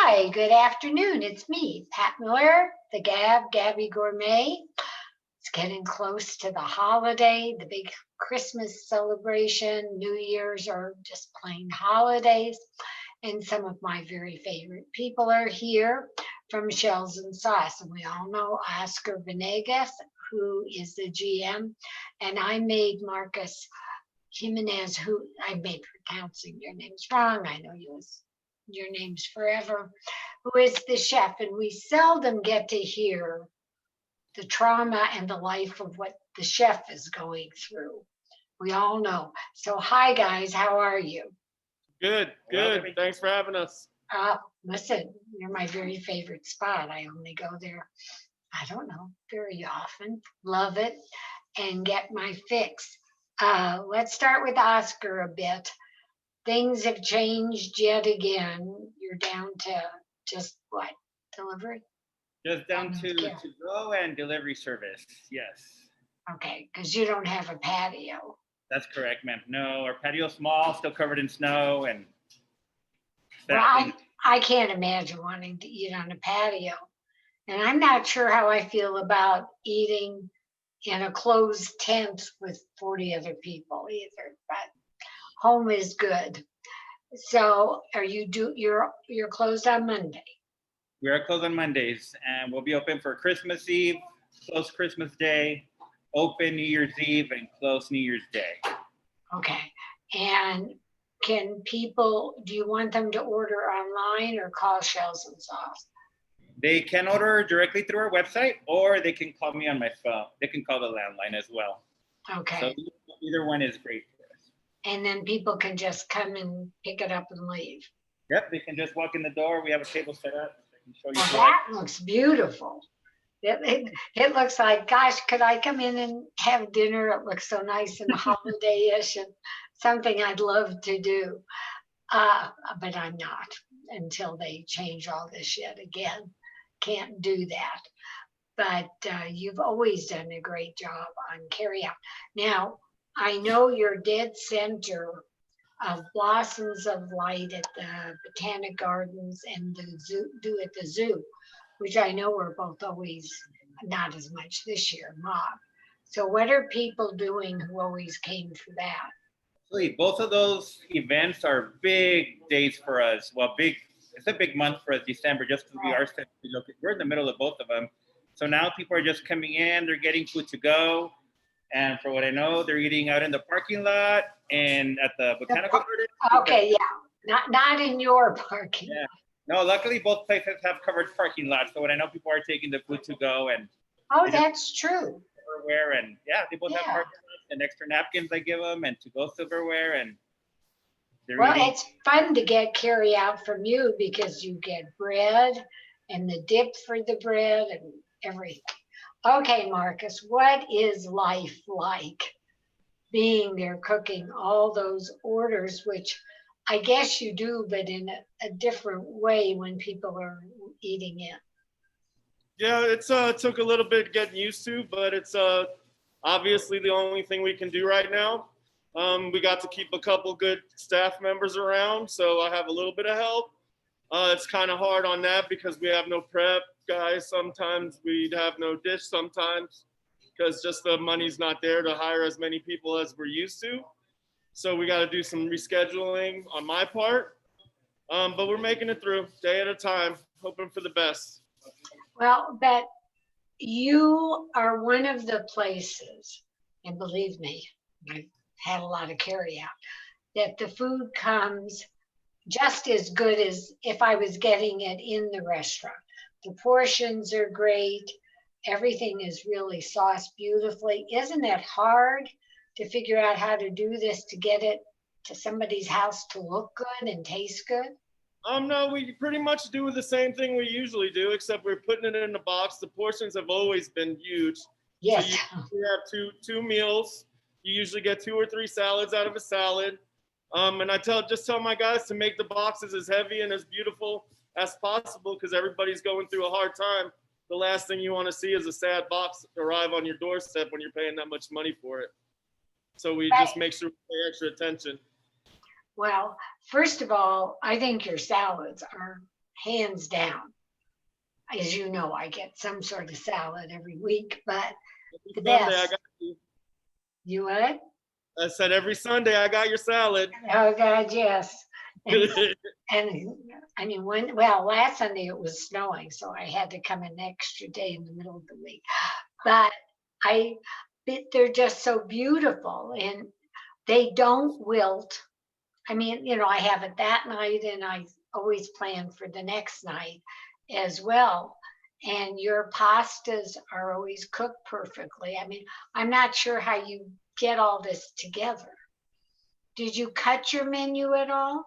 Hi, good afternoon. It's me, Pat Miller, the Gabb, Gabby Gourmet. It's getting close to the holiday, the big Christmas celebration, New Year's, or just plain holidays. And some of my very favorite people are here from Shellsandsauce. And we all know Oscar Venegas, who is the GM. And I made Marcus Jimenez, who I may be pronouncing your names wrong. I know your name's forever, who is the chef. And we seldom get to hear the trauma and the life of what the chef is going through. We all know. So hi guys, how are you? Good. Thanks for having us. Listen, you're my very favorite spot. I only go there, I don't know, very often. Love it and get my fix. Let's start with Oscar a bit. Things have changed yet again. You're down to just what? Delivery? Just down to go and delivery service. Yes. Okay, because you don't have a patio. That's correct, ma'am. No, our patio's small, still covered in snow, and well, I can't imagine wanting to eat on a patio. And I'm not sure how I feel about eating in a closed tent with 40 other people either, but home is good. So you're closed on Monday? We are closed on Mondays, and we'll be open for Christmas Eve, closed Christmas Day, open New Year's Eve, and closed New Year's Day. Okay. And do you want them to order online or call Shellsandsauce? They can order directly through our website, or they can call me on my phone. They can call the landline as well. Okay. So either one is great for us. And then people can just come and pick it up and leave. Yep, they can just walk in the door. We have a table set up. I can show you. Well, that looks beautiful. It looks like, gosh, could I come in and have dinner? It looks so nice and holiday-ish and something I'd love to do. But I'm not until they change all this shit again. Can't do that. But you've always done a great job on carryout. Now, I know you're dead center of Blossoms of Light at the Botanic Gardens and the zoo at the zoo, which I know we're both always, not as much this year, mob. So what are people doing who always came for that? Actually, both of those events are big days for us. Well, it's a big month for us, December, just because we are set to look. We're in the middle of both of them. So now people are just coming in, they're getting food to go. And for what I know, they're eating out in the parking lot and at the botanical garden. Okay, yeah, not in your parking lot. No, luckily both places have covered parking lots. So what I know, people are taking the food to go and. Oh, that's true. Silverware and they both have parking lots and extra napkins I give them and to-go silverware and. Well, it's fun to get carry out from you because you get bread and the dip for the bread and everything. Okay, Marcus, what is life like being there cooking all those orders, which I guess you do, but in a different way when people are eating in? Yeah, it's took a little bit getting used to, but it's obviously the only thing we can do right now. We got to keep a couple good staff members around, so I have a little bit of help. It's kind of hard on that because we have no prep guys. Sometimes we'd have no dish sometimes because just the money's not there to hire as many people as we're used to. So we got to do some rescheduling on my part. But we're making it through day at a time, hoping for the best. Well, but you are one of the places, and believe me, I've had a lot of carry out, that the food comes just as good as if I was getting it in the restaurant. The portions are great. Everything is really sauced beautifully. Isn't it hard to figure out how to do this to get it to somebody's house to look good and taste good? No, we pretty much do the same thing we usually do, except we're putting it in a box. The portions have always been huge. Yes. So you have two meals. You usually get 2 or 3 salads out of a salad. And I just tell my guys to make the boxes as heavy and as beautiful as possible because everybody's going through a hard time. The last thing you want to see is a sad box arrive on your doorstep when you're paying that much money for it. So we just make sure we pay extra attention. Well, first of all, I think your salads are hands down. As you know, I get some sort of salad every week, but the Sunday, I best. got you. You what? I said every Sunday I got your salad. Oh God, yes. And and I mean, last Sunday it was snowing, so I had to come an extra day in the middle of the week. But they're just so beautiful, and they don't wilt. I mean, I have it that night, and I always plan for the next night as well. And your pastas are always cooked perfectly. I mean, I'm not sure how you get all this together. Did you cut your menu at all?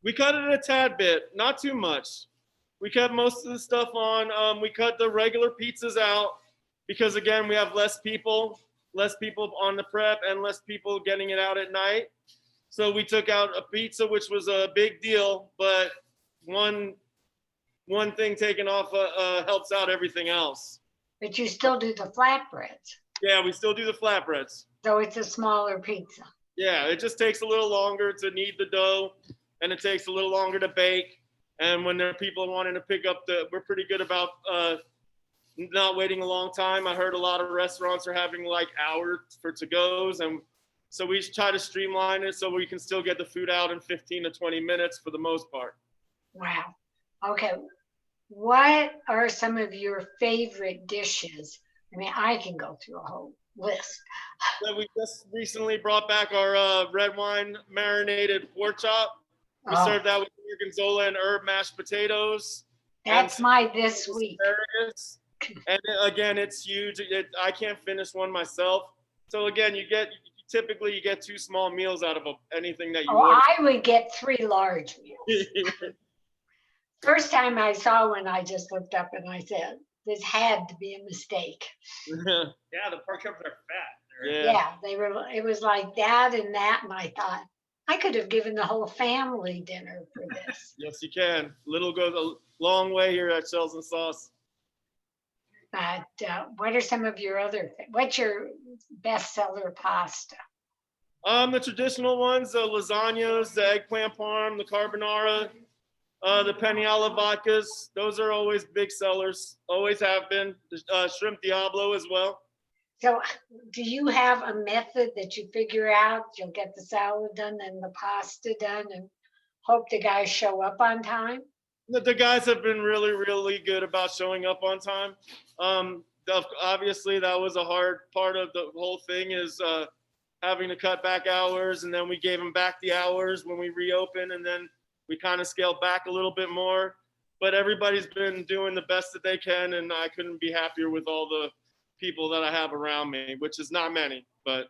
We cut it a tad bit, not too much. We cut most of the stuff on. We cut the regular pizzas out because again, we have less people on the prep and less people getting it out at night. So we took out a pizza, which was a big deal, but one thing taken off helps out everything else. But you still do the flatbreads. Yeah, we still do the flatbreads. So it's a smaller pizza. Yeah, it just takes a little longer to knead the dough, and it takes a little longer to bake. And when there are people wanting to pick up we're pretty good about not waiting a long time. I heard a lot of restaurants are having like hours for to-goes, and so we try to streamline it so we can still get the food out in 15 to 20 minutes for the most part. Wow. Okay. What are some of your favorite dishes? I mean, I can go through a whole list. So we just recently brought back our red wine marinated pork chop. We serve that with gorgonzola and herb mashed potatoes. That's my this week. Asparagus. And again, it's huge. I can't finish one myself. So again, typically you get 2 small meals out of anything that you order. I would get 3 large meals. First time I saw one, I just looked up and I said, this had to be a mistake. Yeah, the pork chops are fat. Yeah, it was like that, and I thought, I could have given the whole family dinner for this. Yes, you can. Little goes a long way here at Shellsandsauce. But what are some of your what's your bestseller pasta? The traditional ones, the lasagnas, the eggplant parm, the carbonara, the penne alla vodkas. Those are always big sellers, always have been. Shrimp Diablo as well. So do you have a method that you figure out? You'll get the salad done and the pasta done and hope the guys show up on time? The guys have been really, really good about showing up on time. Obviously, that was a hard part of the whole thing is having to cut back hours, and then we gave them back the hours when we reopened, and then we kind of scaled back a little bit more. But everybody's been doing the best that they can, and I couldn't be happier with all the people that I have around me, which is not many, but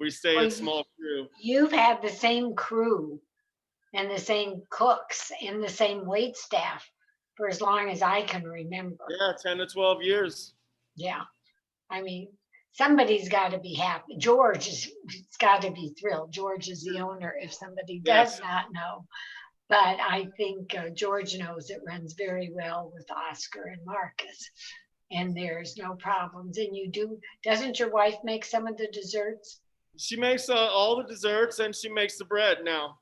we stay a small crew. You've had the same crew and the same cooks and the same wait staff for as long as I can remember. Yeah, 10 to 12 years. Yeah. I mean, somebody's got to be happy. George has got to be thrilled. George is the owner, if somebody does not know. But I think George knows it runs very well with Oscar and Marcus. And there's no problems. And doesn't your wife make some of the desserts? She makes all the desserts, and she makes the bread now.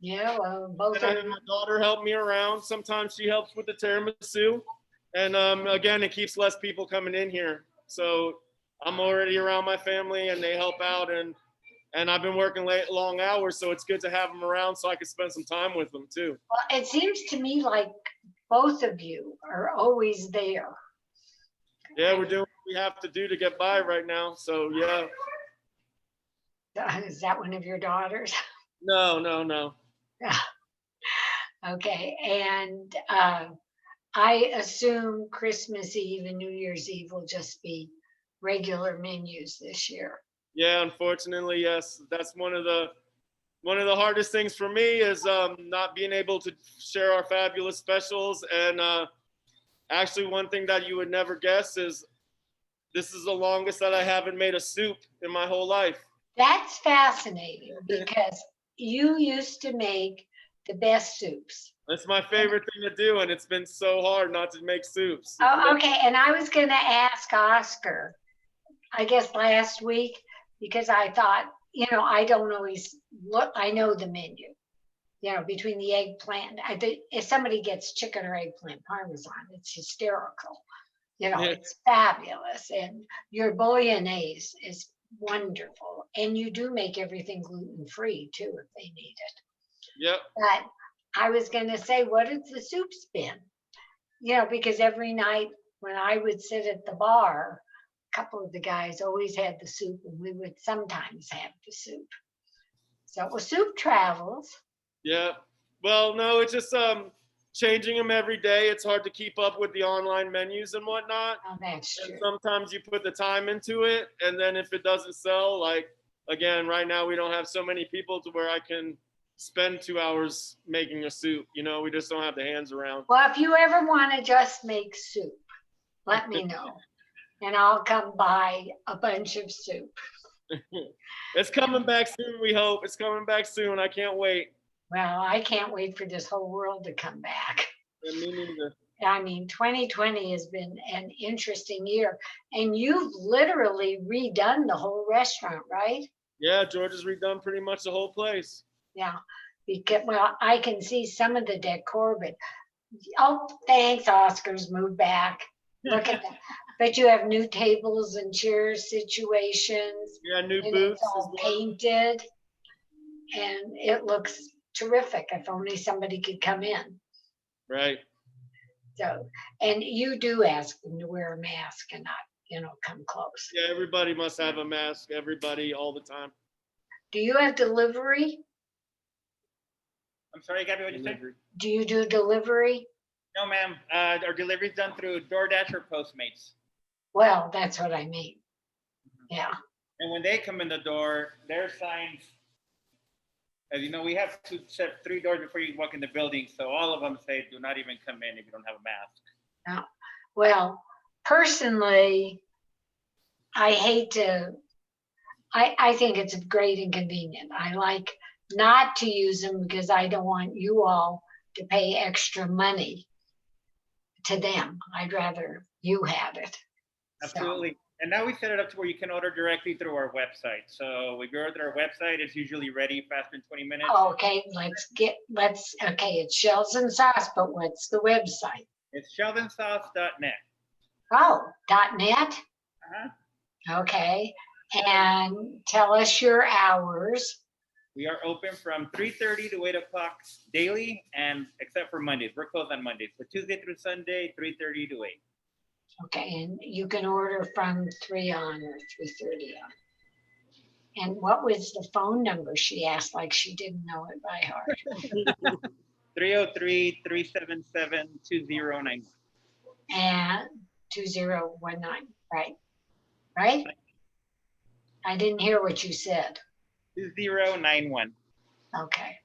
Yeah, well, both of And my daughter helped me around. Sometimes she helps with the tiramisu. And again, it keeps less people coming in here. So I'm already around my family, and they help out. And I've been working long hours, so it's good to have them around so I can spend some time with them too. Well, it seems to me like both of you are always there. Yeah, we're doing what we have to do to get by right now. So yeah. Is that one of your daughters? No. Okay, and I assume Christmas Eve and New Year's Eve will just be regular menus this year. Yeah, unfortunately, yes. That's one of the hardest things for me is not being able to share our fabulous specials. And actually, one thing that you would never guess is this is the longest that I haven't made a soup in my whole life. That's fascinating because you used to make the best soups. That's my favorite thing to do, and it's been so hard not to make soups. Oh, okay. And I was going to ask Oscar, I guess last week, because I thought, I don't always look, I know the menu. You know, between the eggplant, I think if somebody gets chicken or eggplant parmesan, it's hysterical. You know, Yeah. it's fabulous. And your bolognese is wonderful. And you do make everything gluten free too, if they need it. Yep. But I was going to say, what has the soups been? You know, because every night when I would sit at the bar, a couple of the guys always had the soup, and we would sometimes have the soup. So, well, soup travels. Yeah. Well, no, it's just changing them every day. It's hard to keep up with the online menus and whatnot. Oh, that's And true. sometimes you put the time into it, and then if it doesn't sell, like again, right now we don't have so many people to where I can spend 2 hours making a soup. You know, we just don't have the hands around. Well, if you ever want to just make soup, let me know, and I'll come buy a bunch of soup. It's coming back soon, we hope. It's coming back soon. I can't wait. Well, I can't wait for this whole world to come back. Yeah, me neither. I mean, 2020 has been an interesting year, and you've literally redone the whole restaurant, right? Yeah, George has redone pretty much the whole place. Yeah, because well, I can see some of the decor, but oh, thanks, Oscar's moved back. Look at that. But you have new tables and chairs situations, Yeah, new and booths it's as all well. painted, and it looks terrific. If only somebody could come in. Right. So, and you do ask them to wear a mask and not, you know, come close. Yeah, everybody must have a mask. Everybody, all the time. Do you have delivery? I'm sorry, Gabby, what did you say? Do you do delivery? No, ma'am. Our delivery's done through DoorDash or Postmates. Well, that's what I mean. Yeah. And when they come in the door, their signs, as you know, we have to set 3 doors before you walk in the building. So all of them say, do not even come in if you don't have a mask. No. Well, personally, I hate to, I think it's great and convenient. I like not to use them because I don't want you all to pay extra money to them. I'd rather you had it. Absolutely. And now we set it up to where you can order directly through our website. So if you order our website, it's usually ready faster in 20 minutes. Okay, okay, it's Shells and Sauce, but what's the website? It's Shellsandsauce.net. Oh, .net? Uh-huh. Okay, and tell us your hours. We are open from 3:30 to 8 o'clock daily, and except for Mondays. We're closed on Mondays. So Tuesday through Sunday, 3:30 to 8. Okay, and you can order from 3 on or 3:30 on. And what was the phone number? She asked like she didn't know it by heart. 303-377-2091. And 2019, right? Right? I didn't hear what you said. 2091. Okay.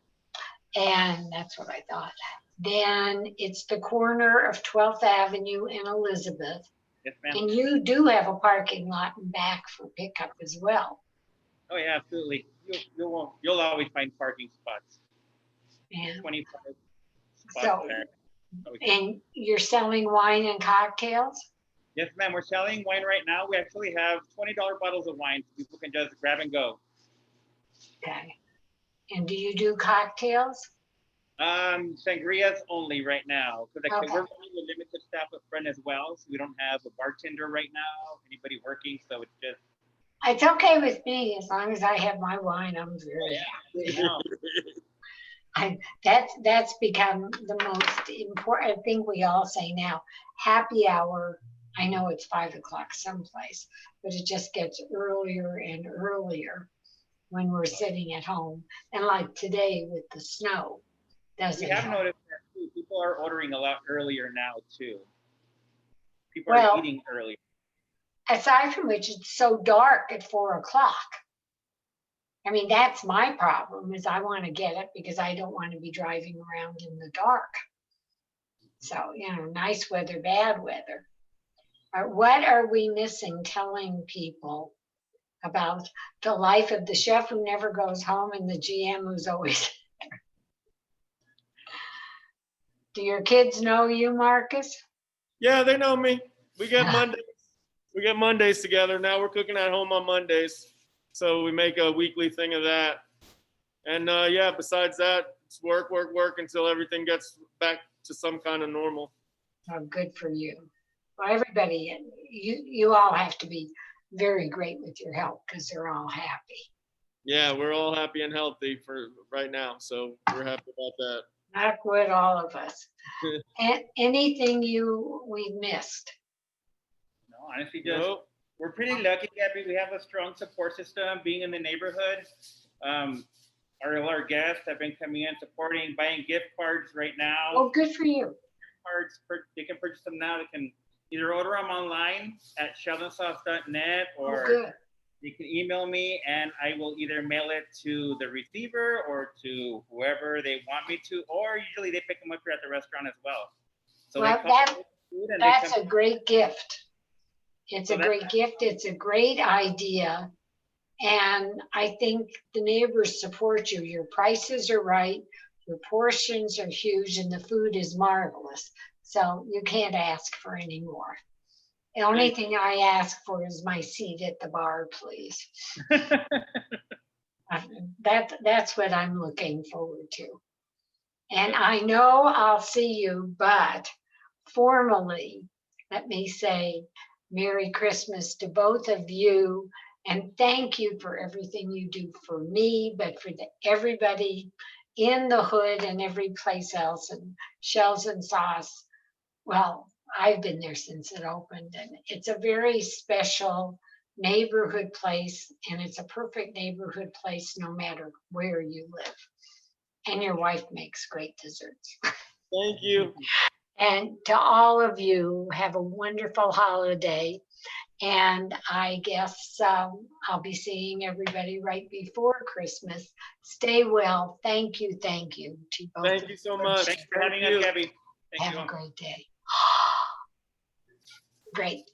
And that's what I thought. Then it's the corner of 12th Avenue and Elizabeth. Yes, ma'am. And you do have a parking lot in back for pickup as well. Oh yeah, absolutely. You'll always find parking spots. And 25 spots so, there. and you're selling wine and cocktails? Yes, ma'am. We're selling wine right now. We actually have $20 bottles of wine. People can just grab and go. Okay. And do you do cocktails? Sangrias only right now. Because Okay. we're running a limited staff up front as well. So we don't have a bartender right now, anybody working. So it's just. It's okay with me as long as I have my wine. I'm very happy. That's become the most important thing we all say now. Happy hour. I know it's 5 o'clock someplace, but it just gets earlier and earlier when we're sitting at home. And like today with the snow, doesn't We have help. noticed that too. People are ordering a lot earlier now too. People Well, are eating earlier. Aside from which, it's so dark at 4 o'clock. I mean, that's my problem is I want to get it because I don't want to be driving around in the dark. So, you know, nice weather, bad weather. What are we missing telling people about the life of the chef who never goes home and the GM who's always there? Do your kids know you, Marcus? Yeah, they know me. We get Mondays. We get Mondays together. Now we're cooking at home on Mondays. So we make a weekly thing of that. And yeah, besides that, It's work, work, work until everything gets back to some kind of normal. Oh, good for you. Well, everybody, you all have to be very great with your health because they're all happy. Yeah, we're all happy and healthy for right now, so we're happy about that. Knock wood, all of us. And anything we missed? No, honestly, just Nope. we're pretty lucky, Gabby. We have a strong support system being in the neighborhood. Our guests have been coming in, supporting, buying gift cards right now. Oh, good for you. Cards, they can purchase them now. They can either order them online at Shellsandsauce.net, Oh, or good. you can email me and I will either mail it to the receiver or to whoever they want me to, or usually they pick them up here at the restaurant as well. So Well, they come with food and that's they a great gift. It's So a great gift. It's a great idea. And I think the neighbors support you. Your prices are right. Your portions are huge and the food is marvelous. So you can't ask for any more. The only thing I ask for is my seat at the bar, please. That's what I'm looking forward to. And I know I'll see you, but formally, let me say Merry Christmas to both of you. And thank you for everything you do for me, but for everybody in the hood and every place else. And Shellsandsauce, well, I've been there since it opened, and it's a very special neighborhood place, and it's a perfect neighborhood place no matter where you live. And your wife makes great desserts. Thank you. And to all of you, have a wonderful holiday. And I guess I'll be seeing everybody right before Christmas. Stay well. Thank you. Thank you to both. Thank you so much. Thanks for having us, Gabby. Thank Have you. a great day. Great.